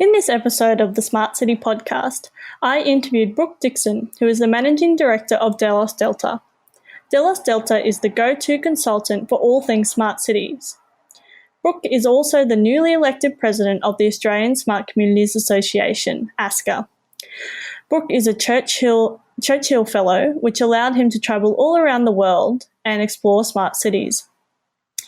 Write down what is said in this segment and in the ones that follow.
In this episode of the Smart City podcast, I interviewed Brook Dixon, who is the Managing Director of Delos Delta. Delos Delta is the go-to consultant for all things smart cities. Brook is also the newly elected President of the Australian Smart Communities Association, ASCA. Brook is a Churchill Fellow, which allowed him to travel all around the world and explore smart cities.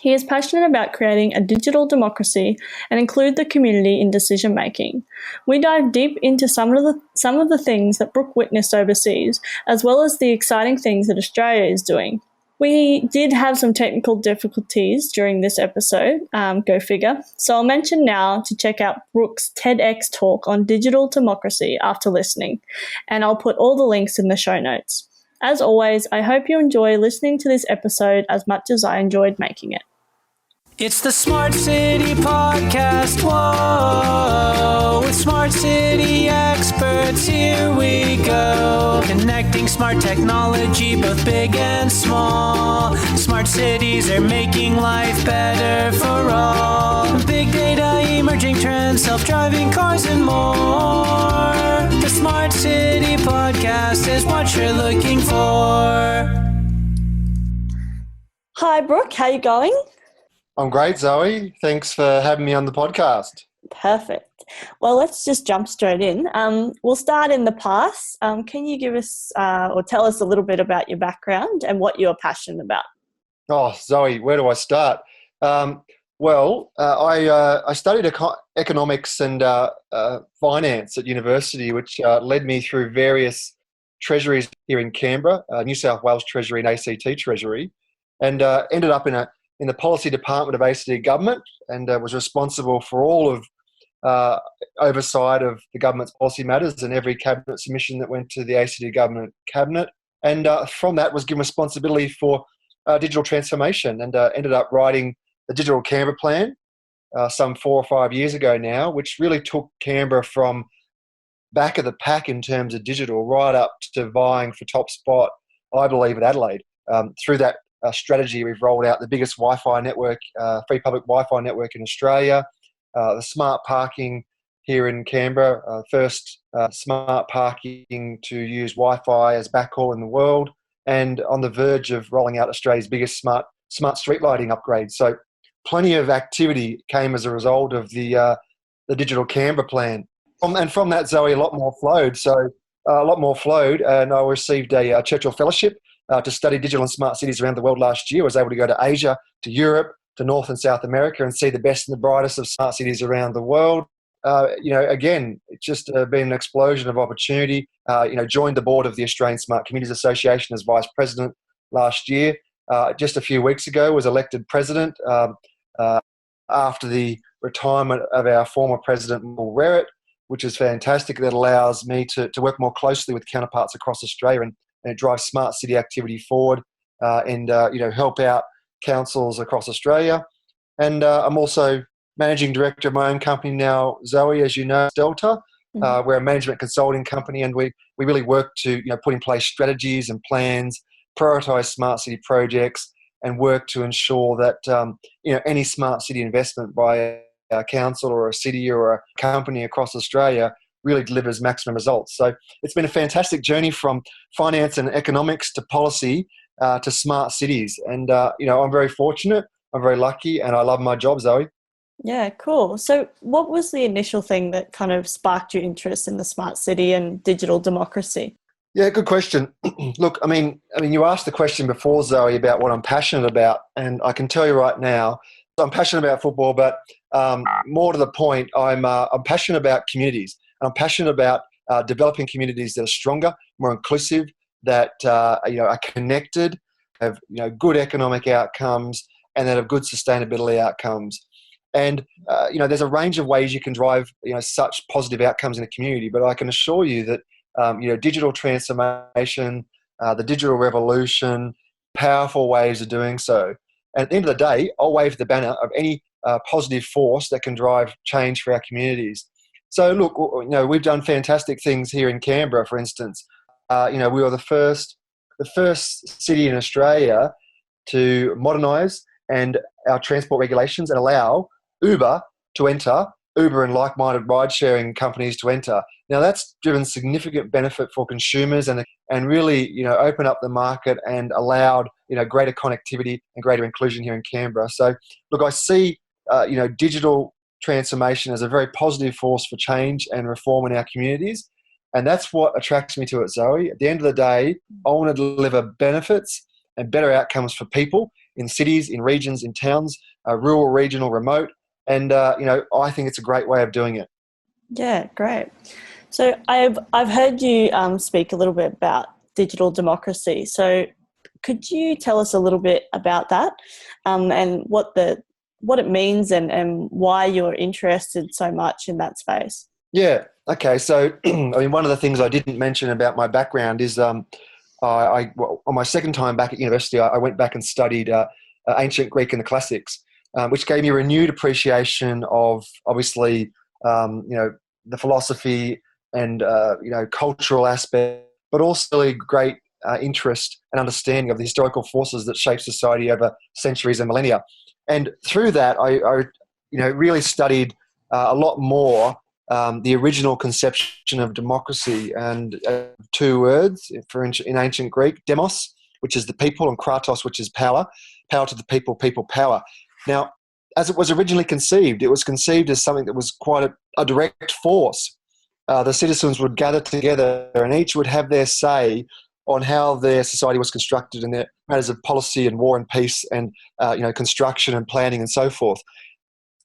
He is passionate about creating a digital democracy and include the community in decision making. We dive deep into some of the things that Brook witnessed overseas, as well as the exciting things that Australia is doing. We did have some technical difficulties during this episode, go figure. So I'll mention now to check out Brook's TEDx talk on digital democracy after listening, and I'll put all the links in the show notes. As always, I hope you enjoy listening to this episode as much as I enjoyed making it. It's the Smart City Podcast, whoa, with Smart City experts, here we go. Connecting smart technology, both big and small. Smart cities are making life better for all. Big data, emerging trends, self-driving cars and more. The Smart City Podcast is what you're looking for. Hi Brook, how you going? I'm great, Zoe. Thanks for having me on the podcast. Perfect. Well, let's just jump straight in. We'll start in the past. Can you give us or tell us a little bit about your background and what you're passionate about? Oh, Zoe, where do I start? I studied economics and finance at university, which led me through various treasuries here in Canberra, New South Wales Treasury and ACT Treasury, and ended up in the policy department of ACT government, and was responsible for all of oversight of the government's policy matters and every cabinet submission that went to the ACT government cabinet. And from that was given responsibility for digital transformation, and ended up writing the Digital Canberra Plan some 4 or 5 years ago now, which really took Canberra from back of the pack in terms of digital right up to vying for top spot, I believe, at Adelaide. Through that strategy, we've rolled out the biggest Wi-Fi network, free public Wi-Fi network in Australia, the smart parking here in Canberra, first smart parking to use Wi-Fi as backhaul in the world, and on the verge of rolling out Australia's biggest smart street lighting upgrade. So plenty of activity came as a result of the Digital Canberra Plan. And from that, Zoe, a lot more flowed, and I received a Churchill Fellowship to study digital and smart cities around the world last year. I was able to go to Asia, to Europe, to North and South America and see the best and the brightest of smart cities around the world. Again, it's just been an explosion of opportunity. Joined the board of the Australian Smart Communities Association as Vice President last year. Just a few weeks ago was elected President after the retirement of our former President, Paul Rerett, which is fantastic. That allows me to work more closely with counterparts across Australia and drive smart city activity forward, and help out councils across Australia. And I'm also managing director of my own company now, Zoe, as you know, Delta. We're a management consulting company, and we really work to put in place strategies and plans, prioritise smart city projects, and work to ensure that any smart city investment by a council or a city or a company across Australia really delivers maximum results. So it's been a fantastic journey from finance and economics to policy to smart cities. And, I'm very fortunate, I'm very lucky, and I love my job, Zoe. Yeah, cool. So what was the initial thing that kind of sparked your interest in the smart city and digital democracy? Yeah, good question. Look, I mean, you asked the question before, Zoe, about what I'm passionate about, and I can tell you right now, I'm passionate about football, but more to the point, I'm passionate about communities. I'm passionate about developing communities that are stronger, more inclusive, that are connected, have good economic outcomes, and that have good sustainability outcomes. And there's a range of ways you can drive such positive outcomes in a community. But I can assure you that digital transformation, the digital revolution, powerful ways of doing so. And at the end of the day, I'll wave the banner of any positive force that can drive change for our communities. So look, we've done fantastic things here in Canberra, for instance. We were the first city in Australia to modernise and our transport regulations and allow Uber to enter Uber and like-minded ride-sharing companies to enter. Now, that's driven significant benefit for consumers and really, open up the market and allowed, greater connectivity and greater inclusion here in Canberra. So, look, I see, digital transformation as a very positive force for change and reform in our communities. And that's what attracts me to it, Zoe. At the end of the day, I want to deliver benefits and better outcomes for people in cities, in regions, in towns, rural, regional, remote. And, I think it's a great way of doing it. Yeah, great. So I've heard you speak a little bit about digital democracy. So could you tell us a little bit about that and what it means and why you're interested so much in that space? Yeah. Okay. So, one of the things I didn't mention about my background is on my second time back at university, I went back and studied ancient Greek and the classics, which gave me a renewed appreciation of obviously, the philosophy and, cultural aspect, but also a great interest and understanding of the historical forces that shape society over centuries and millennia. And through that, I really studied a lot more the original conception of democracy, and two words in ancient Greek: demos, which is the people, and kratos, which is power to the people, people power. Now, as it was originally conceived, it was conceived as something that was quite a direct force. The citizens would gather together and each would have their say on how their society was constructed in their matters of policy and war and peace and construction and planning and so forth.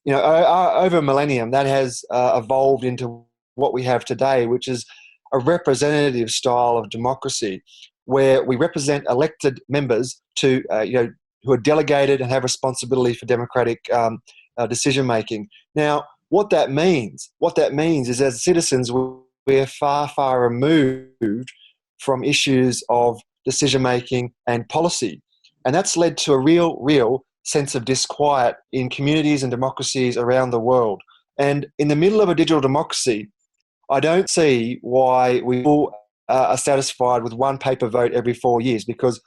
Over a millennium, that has evolved into what we have today, which is a representative style of democracy, where we represent elected members to, who are delegated and have responsibility for democratic decision making. Now, what that means is, as citizens, we're far, far removed from issues of decision making and policy, and that's led to a real sense of disquiet in communities and democracies around the world. And in the middle of a digital democracy, I don't see why we all are satisfied with one paper vote every 4 years, because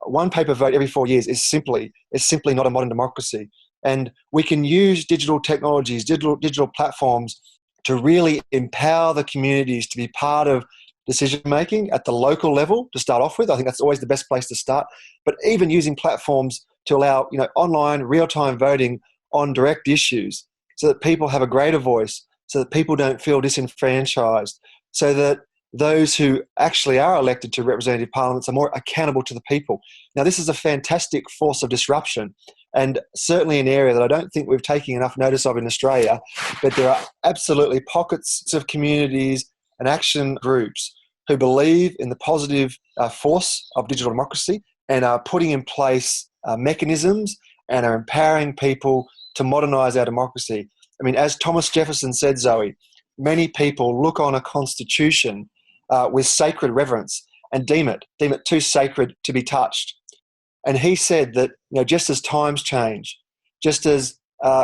one paper vote every 4 years is simply not a modern democracy. And we can use digital technologies, digital platforms to really empower the communities to be part of decision making at the local level to start off with. I think that's always the best place to start. But even using platforms to allow online real-time voting on direct issues, so that people have a greater voice, so that people don't feel disenfranchised, so that those who actually are elected to representative parliaments are more accountable to the people. Now, this is a fantastic force of disruption, and certainly an area that I don't think we've taken enough notice of in Australia, but there are absolutely pockets of communities and action groups who believe in the positive force of digital democracy and are putting in place mechanisms and are empowering people to modernise our democracy. I mean, as Thomas Jefferson said, Zoe, many people look on a constitution with sacred reverence and deem it too sacred to be touched. And he said that just as times change, just as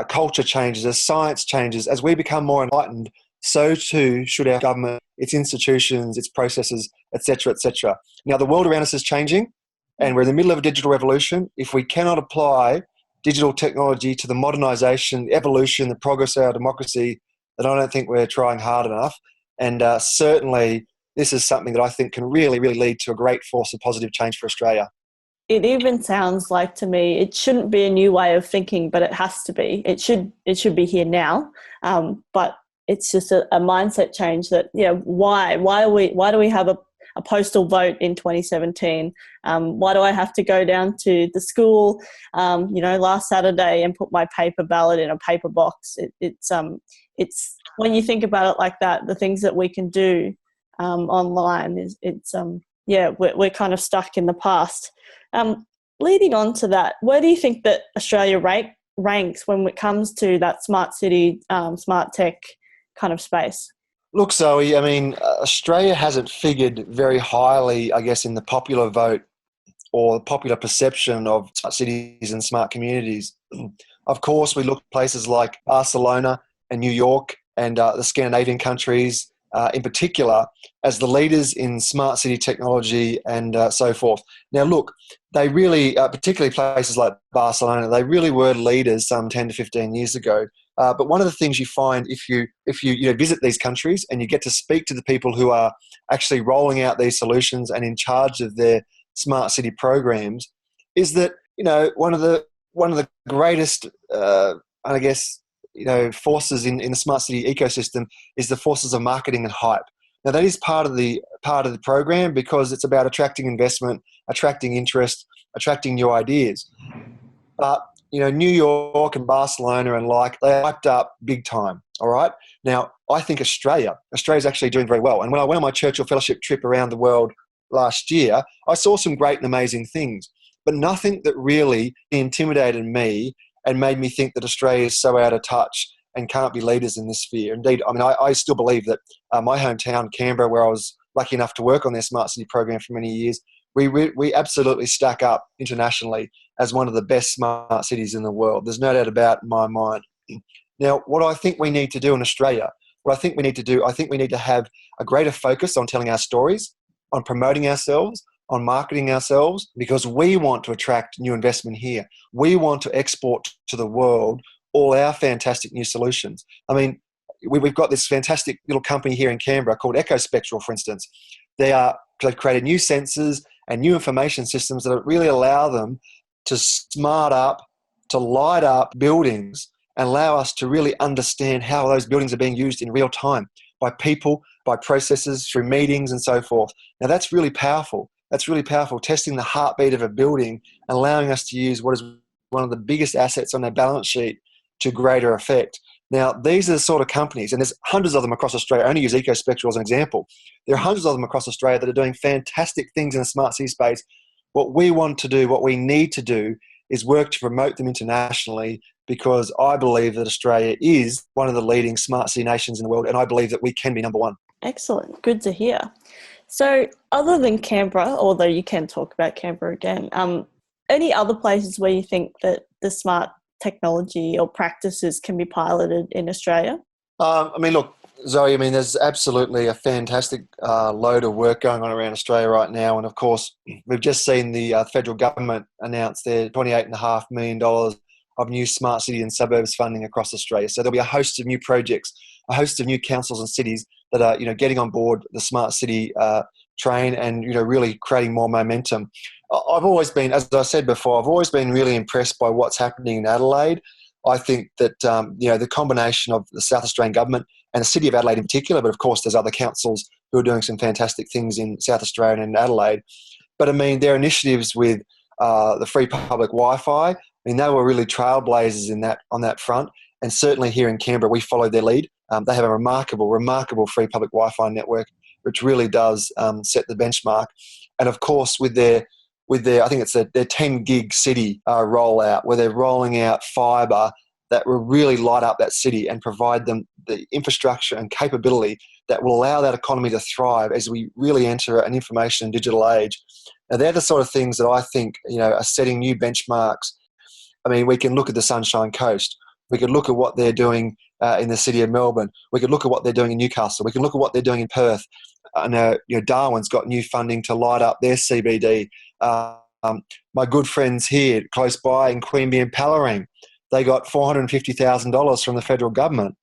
culture changes, as science changes, as we become more enlightened, so too should our government, its institutions, its processes, etc., etc. Now, the world around us is changing, and we're in the middle of a digital revolution. If we cannot apply digital technology to the modernisation, the evolution, the progress of our democracy, then I don't think we're trying hard enough. And certainly this is something that I think can really, really lead to a great force of positive change for Australia. It even sounds like to me it shouldn't be a new way of thinking, but it has to be. It should be here now. But it's just a mindset change that, why do we have a postal vote in 2017? Why do I have to go down to the school, last Saturday and put my paper ballot in a paper box? It's when you think about it like that, the things that we can do online we're kind of stuck in the past. Leading on to that, where do you think that Australia ranks when it comes to that smart city, smart tech kind of space? Look, Zoe, I mean, Australia hasn't figured very highly, I guess, in the popular vote or popular perception of smart cities and smart communities. Of course, we look at places like Barcelona and New York and the Scandinavian countries in particular as the leaders in smart city technology and so forth. Now, look, they really, particularly places like Barcelona, they really were leaders some 10 to 15 years ago. But one of the things you find if you visit these countries and you get to speak to the people who are actually rolling out these solutions and in charge of their smart city programs is that one of the greatest I guess forces in the smart city ecosystem is the forces of marketing and hype. Now that is part of the program because it's about attracting investment, attracting interest, attracting new ideas. But New York and Barcelona and they're hyped up big time. All right. Now I think Australia's actually doing very well. And when I went on my Churchill Fellowship trip around the world last year, I saw some great and amazing things, but nothing that really intimidated me and made me think that Australia is so out of touch and can't be leaders in this sphere. Indeed, I mean, I still believe that my hometown, Canberra, where I was lucky enough to work on their smart city program for many years, we absolutely stack up internationally as one of the best smart cities in the world. There's no doubt about it in my mind. Now, what I think we need to do in Australia, I think we need to have a greater focus on telling our stories, on promoting ourselves, on marketing ourselves, because we want to attract new investment here. We want to export to the world all our fantastic new solutions. I mean, we've got this fantastic little company here in Canberra called EcoSpectral, for instance. They've created new sensors and new information systems that really allow them to smart up, to light up buildings and allow us to really understand how those buildings are being used in real time by people, by processes, through meetings and so forth. Now that's really powerful. That's really powerful, testing the heartbeat of a building and allowing us to use what is one of the biggest assets on their balance sheet to greater effect. Now, these are the sort of companies, and there's hundreds of them across Australia. I only use EcoSpectral as an example. There are hundreds of them across Australia that are doing fantastic things in the smart city space. What we want to do, what we need to do, is work to promote them internationally, because I believe that Australia is one of the leading smart city nations in the world, and I believe that we can be number one. Excellent. Good to hear. So other than Canberra, although you can talk about Canberra again, any other places where you think that the smart technology or practices can be piloted in Australia? I mean, look, Zoe, there's absolutely a fantastic load of work going on around Australia right now. And of course, we've just seen the federal government announce their $28.5 million of new smart city and suburbs funding across Australia. So there'll be a host of new projects, a host of new councils and cities that are, getting on board the smart city train and, really creating more momentum. I've always been, as I said before, I've always been really impressed by what's happening in Adelaide. I think that, the combination of the South Australian government and the City of Adelaide in particular, but of course there's other councils who are doing some fantastic things in South Australia and in Adelaide. But their initiatives with the free public Wi-Fi, they were really trailblazers on that front. And certainly here in Canberra, we followed their lead. They have a remarkable free public Wi-Fi network, which really does set the benchmark. And of course, with their I think it's their 10 gig city rollout, where they're rolling out fibre that will really light up that city and provide them the infrastructure and capability that will allow that economy to thrive as we really enter an information and digital age. Now, they're the sort of things that I think are setting new benchmarks. We can look at the Sunshine Coast. We could look at what they're doing in the city of Melbourne. We could look at what they're doing in Newcastle. We can look at what they're doing in Perth. Darwin's got new funding to light up their CBD. My good friends here close by in Queanbeyan and Pallarine, they got $450,000 from the federal government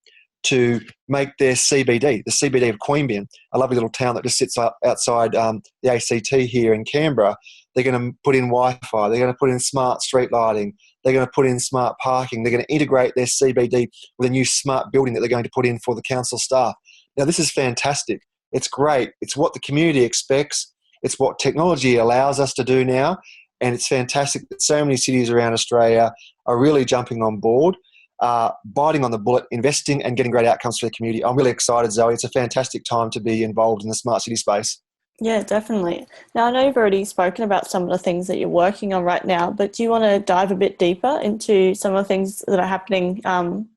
to make their CBD, the CBD of Queanbeyan, a lovely little town that just sits outside the ACT here in Canberra. They're going to put in Wi-Fi. They're going to put in smart street lighting. They're going to put in smart parking. They're going to integrate their CBD with a new smart building that they're going to put in for the council staff. Now, this is fantastic. It's great. It's what the community expects. It's what technology allows us to do now. And it's fantastic that so many cities around Australia are really jumping on board, biting on the bullet, investing and getting great outcomes for the community. I'm really excited, Zoe. It's a fantastic time to be involved in the smart city space. Yeah, definitely. Now, I know you've already spoken about some of the things that you're working on right now, but do you want to dive a bit deeper into some of the things that are happening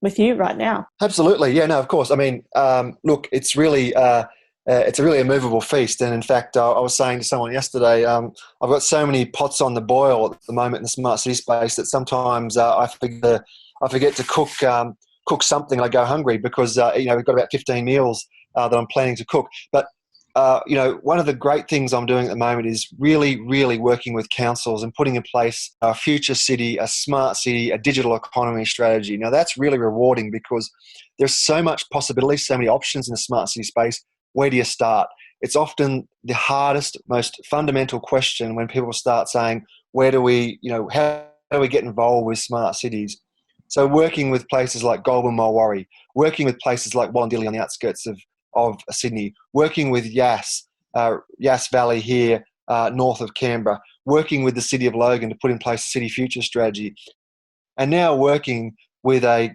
with you right now? Absolutely. Yeah, no, of course. Look, it's really it's a really immovable feast. And in fact, I was saying to someone yesterday, I've got so many pots on the boil at the moment in the smart city space that sometimes I forget to cook something and I go hungry because we've got about 15 meals that I'm planning to cook. But one of the great things I'm doing at the moment is really, really working with councils and putting in place a future city, a smart city, a digital economy strategy. Now, that's really rewarding because there's so much possibility, so many options in the smart city space. Where do you start? It's often the hardest, most fundamental question when people start saying, how do we get involved with smart cities? So working with places like Goulburn Mulwaree, working with places like Wallandilly on the outskirts of Sydney, working with Yass Valley here north of Canberra, working with the City of Logan to put in place a city future strategy, and now working with a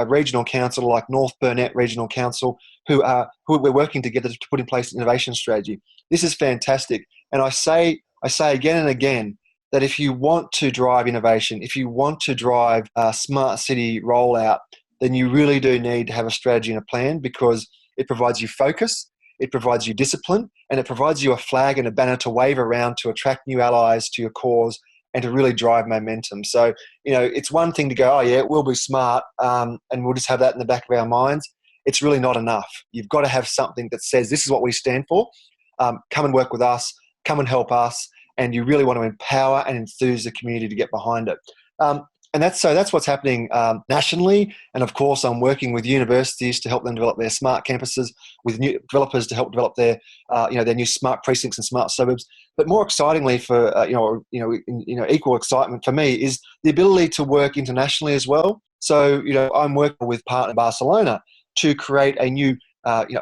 regional council like North Burnett Regional Council who we're working together to put in place an innovation strategy. This is fantastic. And I say again and again that if you want to drive innovation, if you want to drive a smart city rollout, then you really do need to have a strategy and a plan, because it provides you focus, it provides you discipline, and it provides you a flag and a banner to wave around to attract new allies to your cause and to really drive momentum. So, it's one thing to go, oh yeah, we'll be smart, and we'll just have that in the back of our minds. It's really not enough. You've got to have something that says, this is what we stand for. Come and work with us, come and help us. And you really want to empower and enthuse the community to get behind it. And that's what's happening nationally. And of course, I'm working with universities to help them develop their smart campuses, with new developers to help develop their new smart precincts and smart suburbs. But more excitingly, for equal excitement for me, is the ability to work internationally as well. So I'm working with partner Barcelona to create a new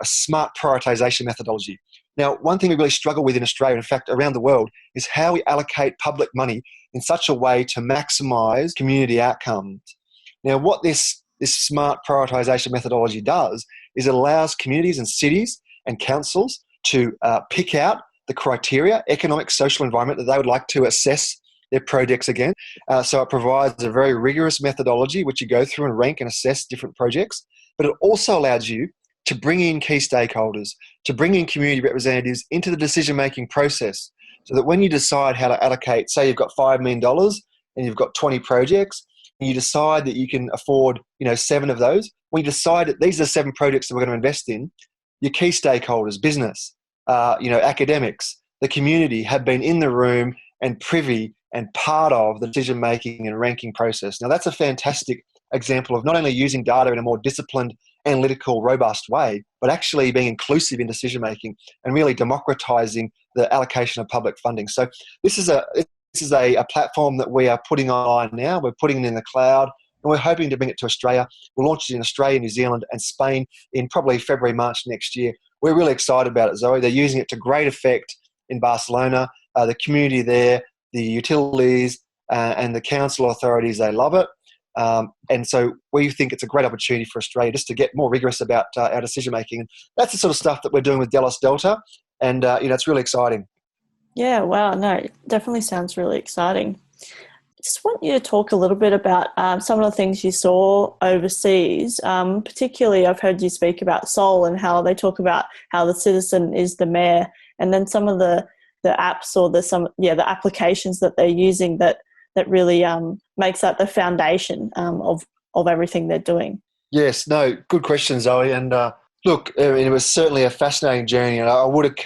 smart prioritization methodology. Now, one thing we really struggle with in Australia, in fact, around the world, is how we allocate public money in such a way to maximise community outcomes. Now, what this smart prioritisation methodology does is it allows communities and cities and councils to pick out the criteria, economic, social, environment, that they would like to assess their projects again. So it provides a very rigorous methodology which you go through and rank and assess different projects, but it also allows you to bring in key stakeholders, to bring in community representatives into the decision-making process, so that when you decide how to allocate, say you've got $5 million and you've got 20 projects, and you decide that you can afford 7 of those, when you decide that these are 7 projects that we're going to invest in, your key stakeholders, business, academics, the community, have been in the room and privy and part of the decision-making and ranking process. Now, that's a fantastic example of not only using data in a more disciplined, analytical, robust way, but actually being inclusive in decision-making and really democratizing the allocation of public funding. So this is a platform that we are putting online now. We're putting it in the cloud, and we're hoping to bring it to Australia. We'll launch it in Australia, New Zealand, and Spain in probably February, March next year. We're really excited about it, Zoe. They're using it to great effect in Barcelona. The community there, the utilities, and the council authorities, they love it. And so we think it's a great opportunity for Australia just to get more rigorous about our decision making. And that's the sort of stuff that we're doing with Delos Delta, and it's really exciting. Yeah, wow, no, it definitely sounds really exciting. Just want you to talk a little bit about some of the things you saw overseas. Particularly, I've heard you speak about Seoul and how they talk about how the citizen is the mayor, and then some of the apps or the applications that they're using that really makes that the foundation of everything they're doing. Yes, no, good question, Zoe. And look, it was certainly a fascinating journey, and I would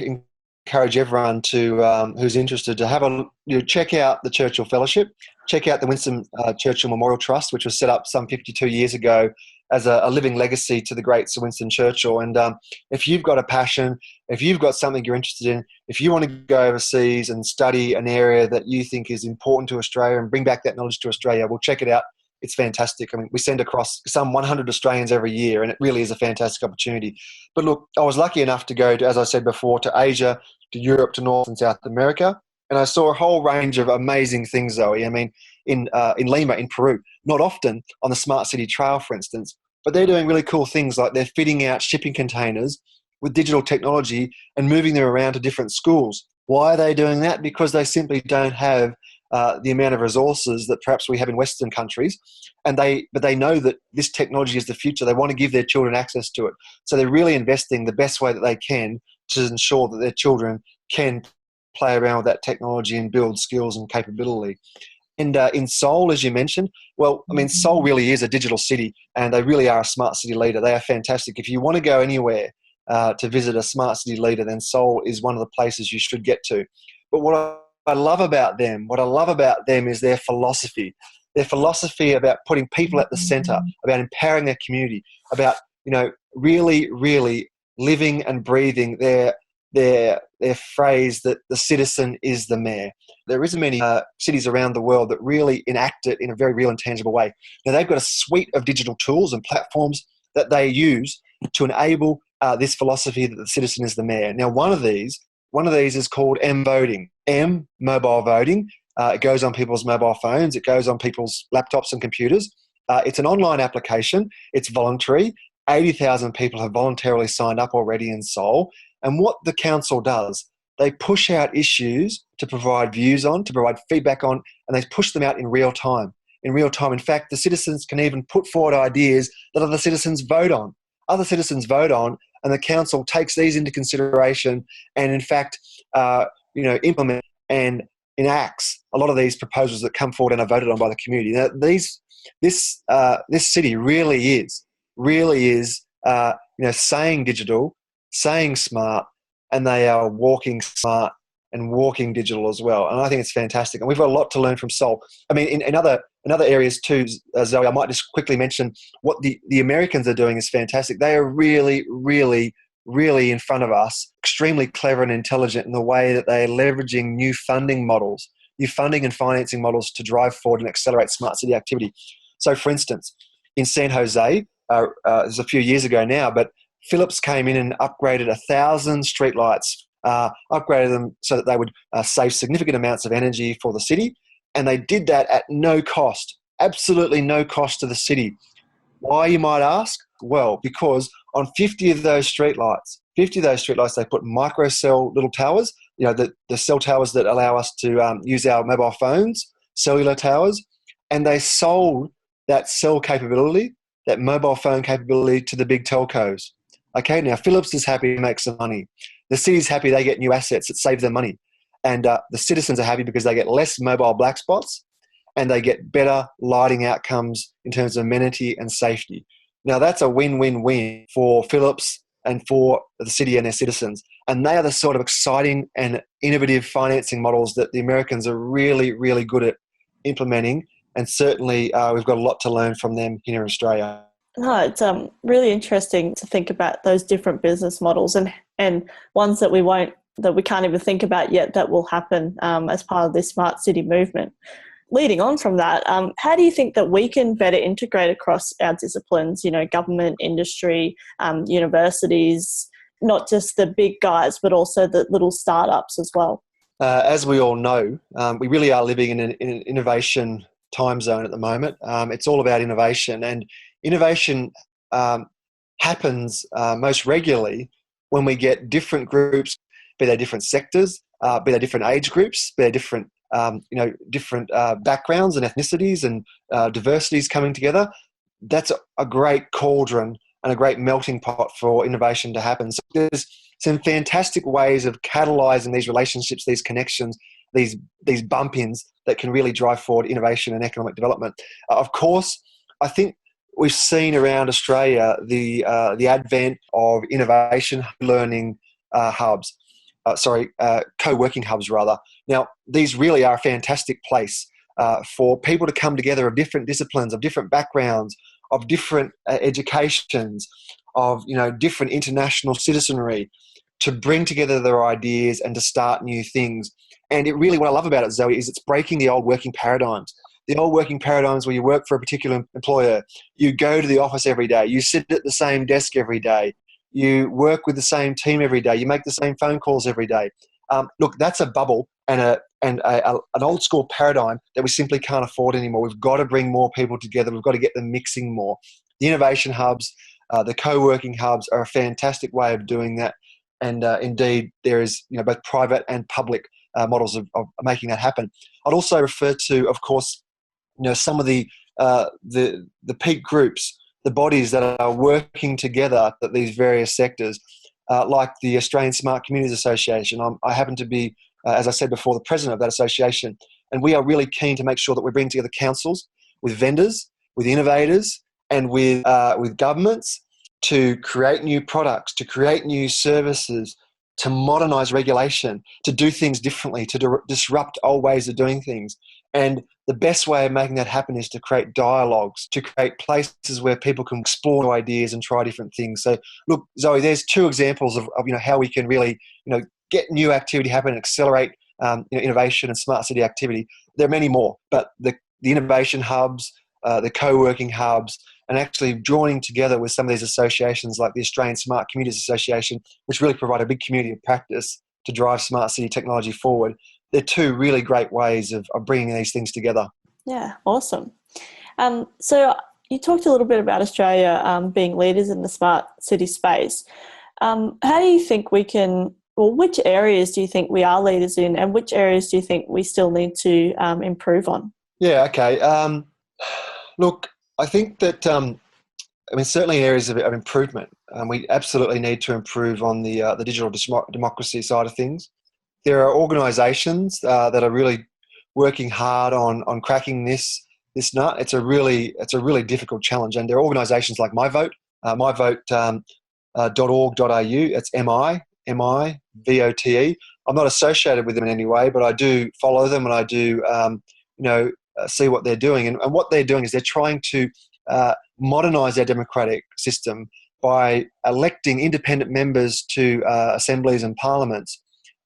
encourage everyone to who's interested to have check out the Churchill Fellowship, check out the Winston Churchill Memorial Trust, which was set up some 52 years ago as a living legacy to the great Sir Winston Churchill. And if you've got a passion, if you've got something you're interested in, if you want to go overseas and study an area that you think is important to Australia and bring back that knowledge to Australia, well, check it out. It's fantastic. I mean, we send across some 100 Australians every year, and it really is a fantastic opportunity. But look, I was lucky enough to go to, as I said before, to Asia, to Europe, to North and South America, and I saw a whole range of amazing things, Zoe. I mean, in Lima, in Peru, not often on the Smart City Trail, for instance, but they're doing really cool things like they're fitting out shipping containers with digital technology and moving them around to different schools. Why are they doing that? Because they simply don't have the amount of resources that perhaps we have in Western countries, but they know that this technology is the future. They want to give their children access to it. So they're really investing the best way that they can to ensure that their children can play around with that technology and build skills and capability. And in Seoul, as you mentioned, well, I mean, Seoul really is a digital city, and they really are a smart city leader. They are fantastic. If you want to go anywhere to visit a smart city leader, then Seoul is one of the places you should get to. But what I love about them is their philosophy. Their philosophy about putting people at the centre, about empowering their community, about really, really living and breathing their phrase that the citizen is the mayor. There isn't many cities around the world that really enact it in a very real and tangible way. Now, they've got a suite of digital tools and platforms that they use to enable this philosophy that the citizen is the mayor. Now, one of these is called M-Voting. M, mobile voting. It goes on people's mobile phones. It goes on people's laptops and computers. It's an online application. It's voluntary. 80,000 people have voluntarily signed up already in Seoul. And what the council does, they push out issues to provide views on, to provide feedback on, and they push them out in real time. In fact, the citizens can even put forward ideas that other citizens vote on. And the council takes these into consideration and, in fact, implement and enacts a lot of these proposals that come forward and are voted on by the community. Now, this city really is saying digital, saying smart, and they are walking smart and walking digital as well. And I think it's fantastic. And we've got a lot to learn from Seoul. I mean, in other areas too, Zoe, I might just quickly mention what the Americans are doing is fantastic. They are really, really, really in front of us, extremely clever and intelligent in the way that they are leveraging new funding and financing models to drive forward and accelerate smart city activity. So, for instance, in San Jose, it was a few years ago now, but Philips came in and upgraded 1,000 streetlights, upgraded them so that they would save significant amounts of energy for the city. And they did that at no cost, absolutely no cost to the city. Why, you might ask? Well, because on 50 of those streetlights, they put micro cell little towers, the cell towers that allow us to use our mobile phones, cellular towers, and they sold that cell capability, that mobile phone capability to the big telcos. Okay, now Philips is happy to make some money. The city's happy they get new assets that save them money. And the citizens are happy because they get less mobile black spots and they get better lighting outcomes in terms of amenity and safety. Now, that's a win-win-win for Philips and for the city and their citizens. And they are the sort of exciting and innovative financing models that the Americans are really, really good at implementing. And certainly we've got a lot to learn from them here in Australia. No, it's really interesting to think about those different business models and ones that we can't even think about yet that will happen as part of this smart city movement. Leading on from that, how do you think that we can better integrate across our disciplines, government, industry, universities, not just the big guys, but also the little startups as well? As we all know, we really are living in an innovation time zone at the moment. It's all about innovation, and innovation happens most regularly when we get different groups, be they different sectors, be they different age groups, be they different backgrounds and ethnicities and diversities coming together. That's a great cauldron and a great melting pot for innovation to happen. So there's some fantastic ways of catalysing these relationships, these connections, these bump-ins that can really drive forward innovation and economic development. Of course, I think we've seen around Australia the advent of innovation learning hubs. Co-working hubs rather. Now, these really are a fantastic place for people to come together of different disciplines, of different backgrounds, of different educations, of different international citizenry, to bring together their ideas and to start new things. And it really, what I love about it, Zoe, is it's breaking the old working paradigms. The old working paradigms where you work for a particular employer, you go to the office every day, you sit at the same desk every day, you work with the same team every day, you make the same phone calls every day. Look, that's a bubble and an old school paradigm that we simply can't afford anymore. We've got to bring more people together. We've got to get them mixing more. The innovation hubs, the co-working hubs are a fantastic way of doing that. And indeed, there is both private and public models of making that happen. I'd also refer to, of course, some of the peak groups, the bodies that are working together at these various sectors, like the Australian Smart Communities Association. I happen to be, as I said before, the president of that association, and we are really keen to make sure that we bring together councils with vendors, with innovators, and with governments to create new products, to create new services, to modernize regulation, to do things differently, to disrupt old ways of doing things. And the best way of making that happen is to create dialogues, to create places where people can explore new ideas and try different things. So look, Zoe, there's two examples of how we can really get new activity happen and accelerate innovation and smart city activity. There are many more, but the innovation hubs, the co-working hubs, and actually joining together with some of these associations like the Australian Smart Communities Association, which really provide a big community of practice to drive smart city technology forward. They're two really great ways of bringing these things together. Yeah, awesome. So you talked a little bit about Australia being leaders in the smart city space. How do you think we can, or which areas do you think we are leaders in, and which areas do you think we still need to improve on? Yeah, okay. Look, I think that, certainly areas of improvement. We absolutely need to improve on the digital democracy side of things. There are organisations that are really working hard on cracking this nut. It's a really difficult challenge, and there are organisations like MyVote, myvote.org.au. It's MIVOTE. I'm not associated with them in any way, but I do follow them, and I do see what they're doing. And what they're doing is they're trying to modernise their democratic system by electing independent members to assemblies and parliaments,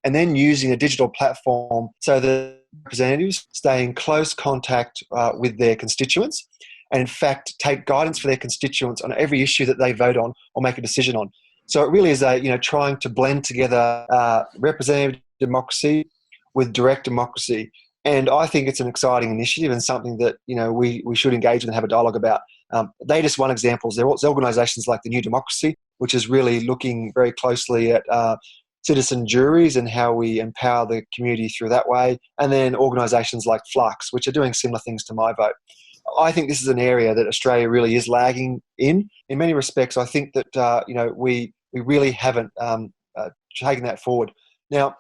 and then using a digital platform so that representatives stay in close contact with their constituents, and in fact take guidance for their constituents on every issue that they vote on or make a decision on. So it really is trying to blend together representative democracy with direct democracy. And I think it's an exciting initiative and something that we should engage with and have a dialogue about. They're just one example. There's organisations like the New Democracy, which is really looking very closely at citizen juries and how we empower the community through that way. And then organisations like Flux, which are doing similar things to MyVote. I think this is an area that Australia really is lagging in. In many respects, I think that we really haven't taken that forward. Now,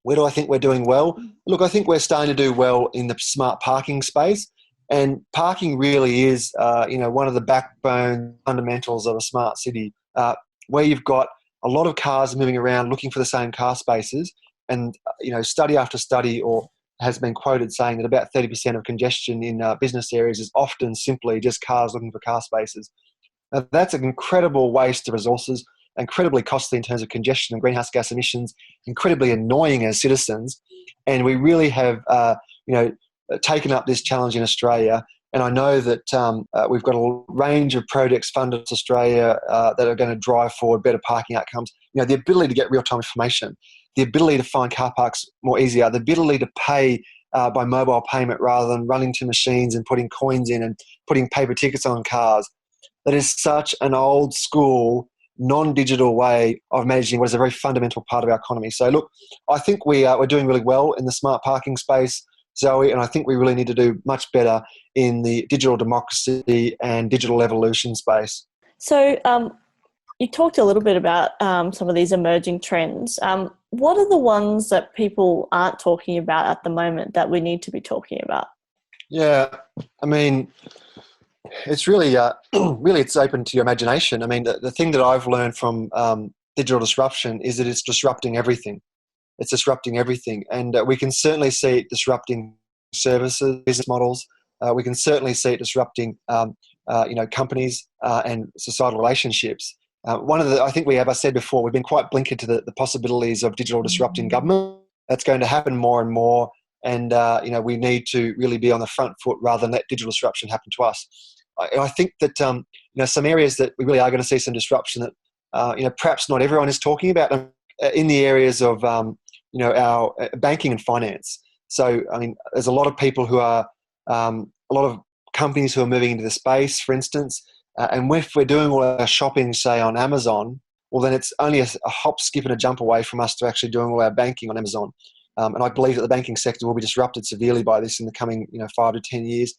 where do I think we're doing well? Look, I think we're starting to do well in the smart parking space. And parking really is, one of the backbone fundamentals of a smart city, where you've got a lot of cars moving around looking for the same car spaces. And, study after study has been quoted saying that about 30% of congestion in business areas is often simply just cars looking for car spaces. Now, that's an incredible waste of resources, incredibly costly in terms of congestion and greenhouse gas emissions, incredibly annoying as citizens. And we really have, taken up this challenge in Australia. And I know that we've got a range of projects funded in Australia that are going to drive forward better parking outcomes. The ability to get real-time information, the ability to find car parks more easier, the ability to pay by mobile payment rather than running to machines and putting coins in and putting paper tickets on cars. That is such an old school, non-digital way of managing what is a very fundamental part of our economy. So look, I think we're doing really well in the smart parking space, Zoe, and I think we really need to do much better in the digital democracy and digital evolution space. So you talked a little bit about some of these emerging trends. What are the ones that people aren't talking about at the moment that we need to be talking about? Yeah, it's really, it's open to your imagination. The thing that I've learned from digital disruption is that it's disrupting everything. It's disrupting everything. And we can certainly see it disrupting services, business models. We can certainly see it disrupting, companies and societal relationships. I think as I said before, we've been quite blinkered to the possibilities of digital disrupting government. That's going to happen more and more. And, we need to really be on the front foot rather than let digital disruption happen to us. I think that, some areas that we really are going to see some disruption that, perhaps not everyone is talking about in the areas of, our banking and finance. So, there's a lot of people who are, a lot of companies who are moving into the space, for instance, and if we're doing all our shopping, say, on Amazon, well, then it's only a hop, skip and a jump away from us to actually doing all our banking on Amazon. And I believe that the banking sector will be disrupted severely by this in the coming 5 to 10 years.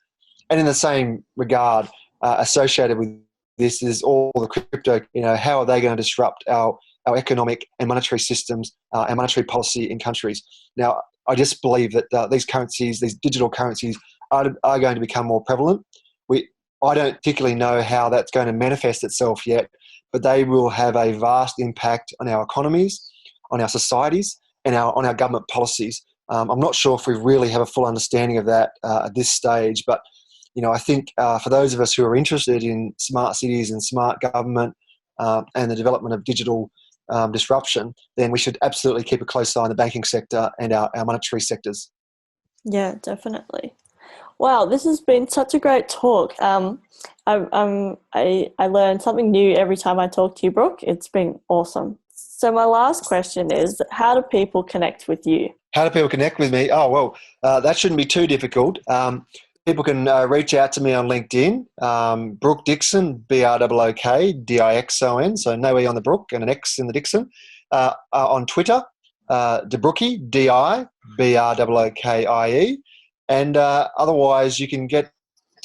And in the same regard, associated with this is all the crypto, how are they going to disrupt our economic and monetary systems and monetary policy in countries? Now, I just believe that these currencies, these digital currencies, are going to become more prevalent. I don't particularly know how that's going to manifest itself yet, but they will have a vast impact on our economies, on our societies, and on our government policies. I'm not sure if we really have a full understanding of that at this stage, but I think for those of us who are interested in smart cities and smart government and the development of digital disruption, then we should absolutely keep a close eye on the banking sector and our monetary sectors. Yeah, definitely. Wow, this has been such a great talk. I learn something new every time I talk to you, Brooke. It's been awesome. So my last question is, how do people connect with you? How do people connect with me? Oh, well, that shouldn't be too difficult. People can reach out to me on LinkedIn, Brook Dixon, BROOK Dixon, so no E on the Brook and an X in the Dixon. On Twitter, DeBrookie, DIBROOKIE. And otherwise, you can get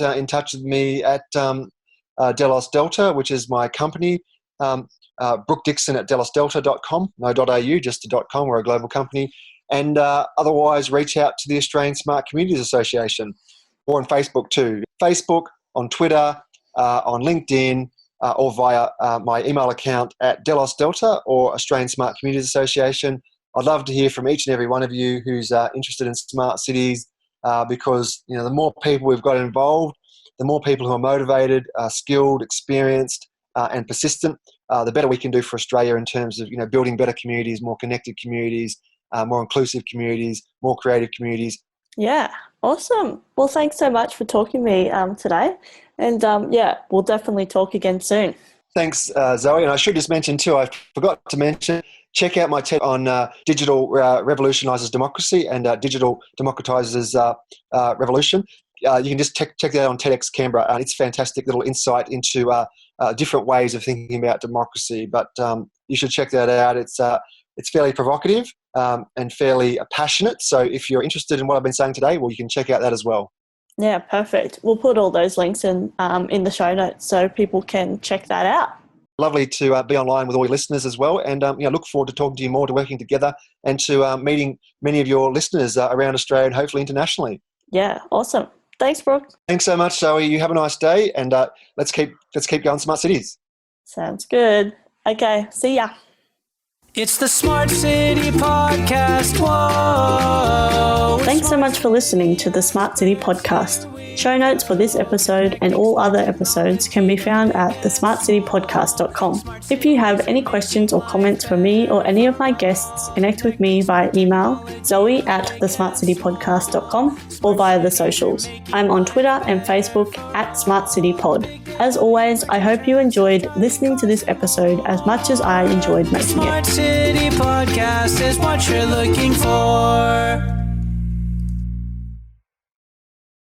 in touch with me at Delos Delta, which is my company, Brook Dixon at delosdelta.com, no .au, just a .com. We're a global company. And otherwise, reach out to the Australian Smart Communities Association, or on Facebook too. Facebook, on Twitter, on LinkedIn, or via my email account at Delos Delta or Australian Smart Communities Association. I'd love to hear from each and every one of you who's interested in smart cities, because the more people we've got involved, the more people who are motivated, skilled, experienced, and persistent, the better we can do for Australia in terms of building better communities, more connected communities, more inclusive communities, more creative communities. Yeah, awesome. Well, thanks so much for talking to me today. And we'll definitely talk again soon. Thanks, Zoe. And I should just mention too, I forgot to mention, check out my TED on digital revolutionises democracy and digital democratises revolution. You can just check that out on TEDx Canberra. It's a fantastic little insight into different ways of thinking about democracy. But you should check that out. It's fairly provocative and fairly passionate. So if you're interested in what I've been saying today, well, you can check out that as well. Yeah, perfect. We'll put all those links in the show notes so people can check that out. Lovely to be online with all your listeners as well. And look forward to talking to you more, to working together, and to meeting many of your listeners around Australia and hopefully internationally. Yeah, awesome. Thanks, Brooke. Thanks so much, Zoe. You have a nice day, and let's keep going smart cities. Sounds good. Okay, see ya. It's the Smart City Podcast. Whoa! Thanks so much for listening to the Smart City Podcast. Show notes for this episode and all other episodes can be found at thesmartcitypodcast.com. If you have any questions or comments for me or any of my guests, connect with me via email, zoe@thesmartcitypodcast.com, or via the socials. I'm on Twitter and Facebook @SmartCityPod. As always, I hope you enjoyed listening to this episode as much as I enjoyed making it. Smart City Podcast is what you're looking for.